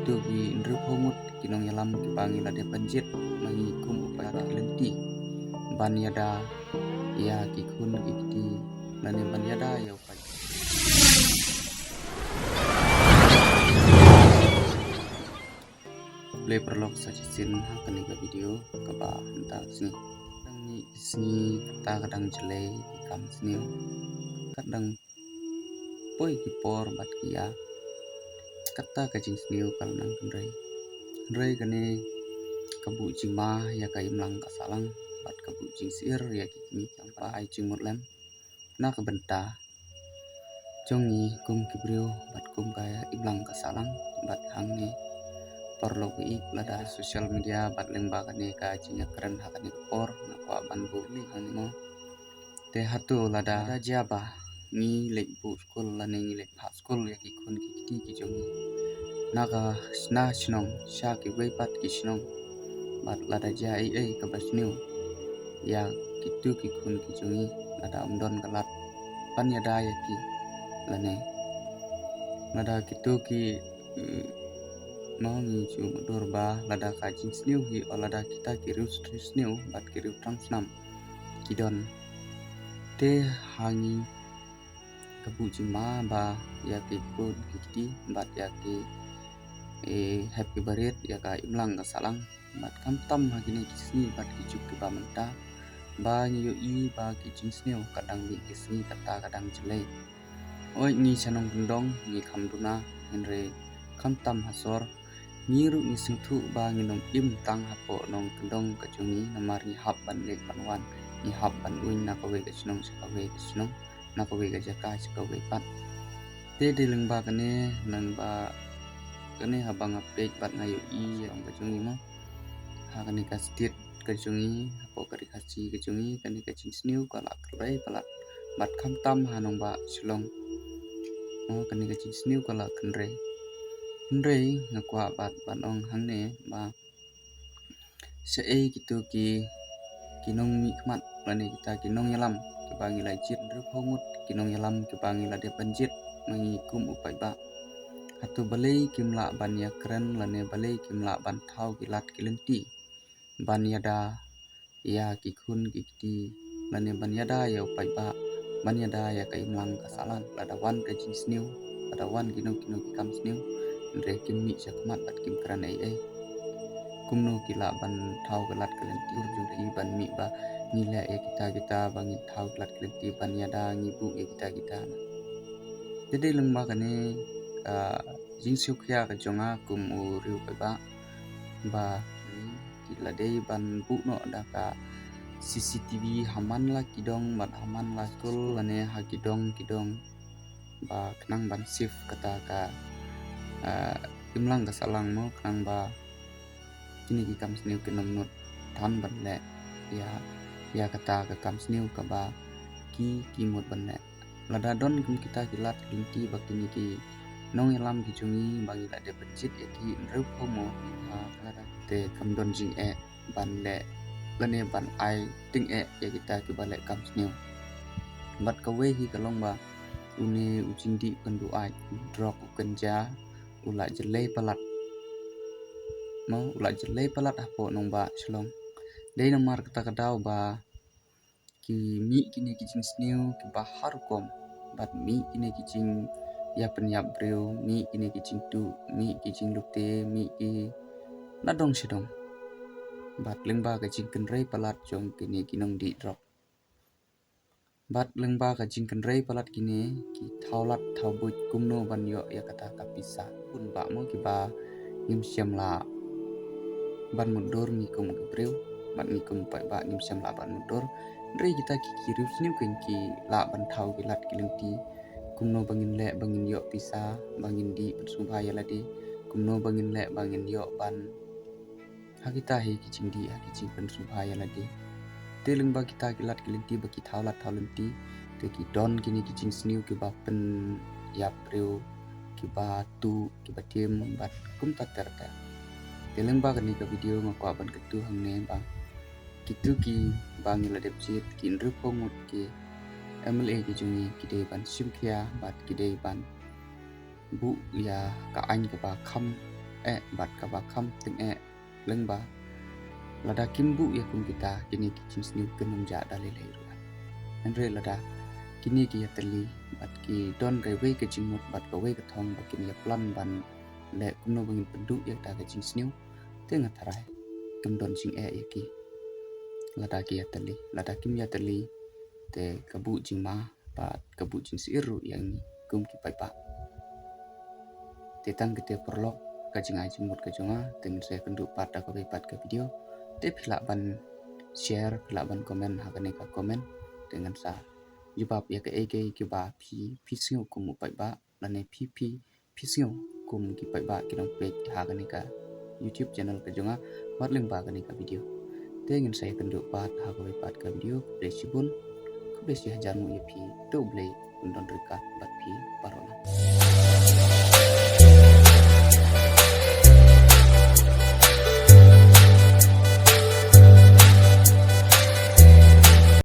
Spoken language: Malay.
itu gi indru homut kinong yalam ki bangi lade panjit mangi kum upai ba lenti ban yada ya ki kun ki kiti lane ban yada ya upai play perlok sajisin hakani ka video ka ba hanta sini ni sini kata kadang jelai ikam sini kadang poi ki por bat kia kata kajing sini kalau nang kendrai kene kabu jima ya kai mlang ka salang bat kabu jing sir ya kini yang pa ai jing mut lem na ka benta jongi kum kibrio bat kum kaya iblang ka salang bat hang ni perlo i lada sosial media bat lengba kane ka jinya keren hakani por na kwa ban buli hang mo te hatu lada jaba ni lek bu skul lane ni lek pa skul ya ki kun ki ti ki jongi naga sna chnong sha ki wei pat ki chnong bat lada ja ai ka basniu ya kitu ki kun ki jongi lada umdon kalat pan ya da ya ki lane lada kitu ki mau ni chu dor ba lada ka jing sniu hi lada kita ki riu sniu bat ki riu trang snam kidon te hangi kabu jima ba ya ki kun ki ti bat ya ki happy barit ya ka imlang ka salang bat kam tam ha gini kisni bat ki juk ki ba menta ba ni yo i ba ki jing sniu kadang bi kisni kata kadang jelai oi ni chanong bundong ni khamduna henre kam tam hasor ni ru ni singthu ba ngi nom im tang hapo nong kendong ka chungi namar ni hab ban lek banwan ni hab ban uin na ka we ka chnong sa ka we ka chnong na ka we ka jaka sa ka we pat te de lengba kane nang ba kane habang update bat ngayo i yang ka chungi mo ha kane ka state ka chungi hapo ka rikasi ka chungi kane ka chingsniu ka la krai palat bat kham tam hanong ba chlong mo kane ka chingsniu ka la khnre ngakwa bat banong hangne ba se gitu ki kinong mi kmat lani kita kinong yalam ki bangi la jit ru phomut kinong yalam ki bangi la de panjit mangi kum upai ba hatu balei kimla ban ya kren lane balei kimla ban thau ki lat kilenti ban yada ya ki khun ki ti lane ban yada ya upai ba ban yada ya kai mlang ka salan lada wan ka jing sniu lada wan kinong ki kam sniu re kim mi jakmat bat kim kran ai kumno kila ban thau galat kelenti urjung ri ban mi ba nila ya kita bangi thau galat kelenti ban yada ngibu ya kita jadi lengba kane jingsiu kya ka jonga kum uriu ba kila dei ban bu no da ka CCTV haman la kidong ban haman la kul lane ha kidong ba kenang ban shift kata ka imlang ka salang mo kenang ba kini ki kam sniu kenom not than ban le ya kata ka kam sniu ka ba ki mot ban le lada don kum kita kilat kinti ba kini ki nong yalam ki chungi bagi la de pecit ya ki rup homo lada te kam don jing ban le lane ban ai ting ya kita ki bale kam sniu bat ka we hi kalong ba une ujing di pendu ai drop kenja ula jelai palat mau ula jelai palat hapo nong ba chlong dei nomar kata kadau ba ki mi kini ki jing sniu ki bahar kom bat mi kini ki jing ya penyap breu mi kini ki jing tu mi ki jing lukte mi ki nadong sidong bat lengba ka jing kenrei palat jong kini kinong di drop bat lengba ka jing kenrei palat kini ki thaulat thaubuit kumno ban yo ya kata kapisa pun ba mo ki ba nim siam la ban mundur ni kum breu ban ni kum pai ba nim siam la ban mundur rei kita ki riu sniu ki la ban thau ki lat ki lenti kumno bangin le bangin yo pisa bangin di suba ya ladi kumno bangin le bangin yo ban ha kita hi ki chindi ha ki chi ban suba ya ladi teleng ba kita ki lat ki lenti ba ki thau lat thau lenti te ki don kini ki jing sniu ki ba pen ya breu ki ba tu ki ba tim bat kum ta ter teleng ba kani ka video ngakwa ban ketu hangne ba kitu ki bangi la depjit kin ru pomut ki MLA ki jungi ki de ban simkhia bat ki de ban bu ya ka an ka ba kham bat ka ba kham ting lengba lada kimbu ya kum kita kini kitchen sniu kenum ja dalile ruan andre lada kini ki yatali bat ki don kai we ke jingmut bat ka we ka thong ba kini ya plan ban le kumno bangin pendu ya ta ka jing sniu tenga tharai kum don jing ya ki lada ki yatali lada kim yatali te kabu jing ma bat kabu jing siru yang ni kum ki pai pa te tang kete perlok ka jing ai jing mut ka jonga teng se pendu pat ka be pat ka video te phila ban share phila ban comment ha ka ne ka comment dengan sa jubab ya ke ege ki ba phi sio kum pai ba lane phi sio kum ki pai ba ki dong page ha ka ne ka YouTube channel ka jonga matling ba ka ne ka video te ngin sai pendu pat ha ka be pat ka video pre sibun ku be si hajar mu ya phi to blay undon reka bat phi parona